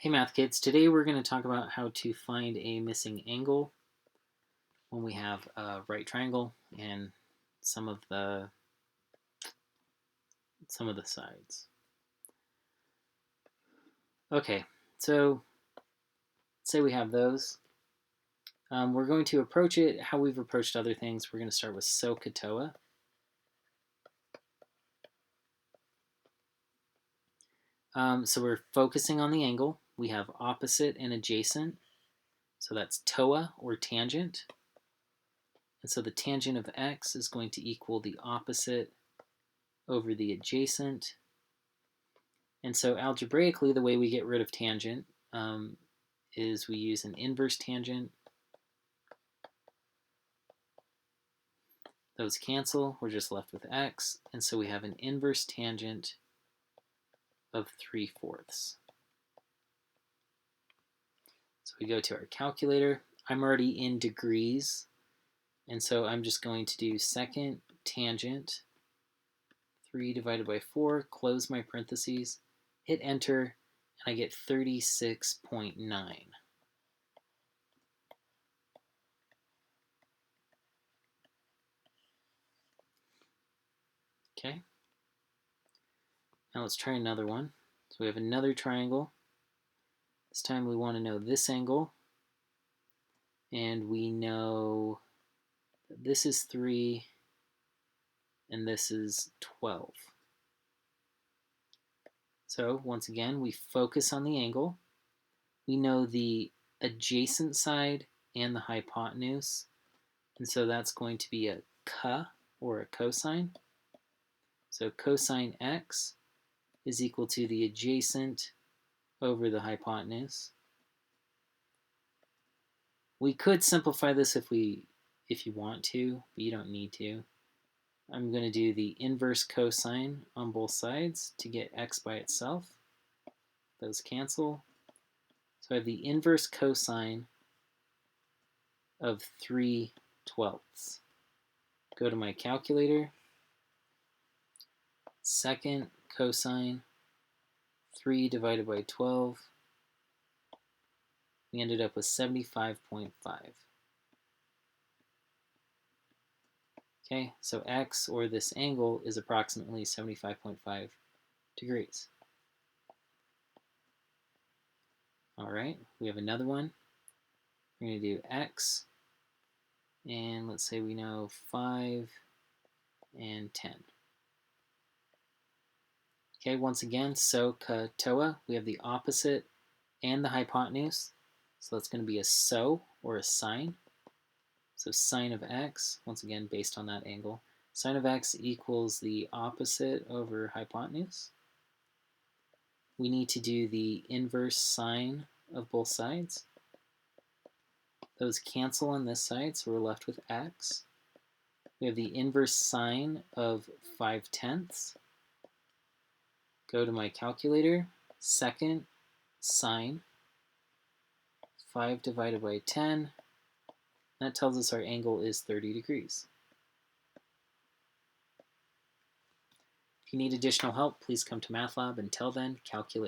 Hey math kids, today we're going to talk about how to find a missing angle when we have a right triangle and some of the sides. Okay, so say we have those. We're going to approach it how we've approached other things. We're going to start with SOHCAHTOA. So we're focusing on the angle. We have opposite and adjacent. So that's TOA or tangent. And so the tangent of x is going to equal the opposite over the adjacent. And so algebraically, the way we get rid of tangent is we use an inverse tangent. Those cancel. We're just left with x. And so we have an inverse tangent of 3/4. So we go to our calculator. I'm already in degrees. And so I'm just going to do second tangent 3 divided by 4, close my parentheses, hit enter, and I get 36.9. Okay. Now let's try another one. So we have another triangle. This time we want to know this angle. And we know that this is 3 and this is 12. So once again, we focus on the angle. We know the adjacent side and the hypotenuse. And so that's going to be a CA or a cosine. So cosine x is equal to the adjacent over the hypotenuse. We could simplify this if you want to, but you don't need to. I'm going to do the inverse cosine on both sides to get x by itself. Those cancel. So I have the inverse cosine of 3/12. Go to my calculator. Second cosine 3 divided by 12. We ended up with 75.5. Okay, so x, or this angle, is approximately 75.5 degrees. All right, we have another one. We're going to do x, and let's say we know 5 and 10. Okay, once again, SOHCAHTOA, we have the opposite and the hypotenuse. So that's going to be a SO, or a sine. So sine of x, once again, based on that angle. Sine of x equals the opposite over hypotenuse. We need to do the inverse sine of both sides. Those cancel on this side, so we're left with x. We have the inverse sine of 5/10. Go to my calculator. Second sine 5 divided by 10. That tells us our angle is 30 degrees. If you need additional help, please come to Math Lab. Until then, calculate.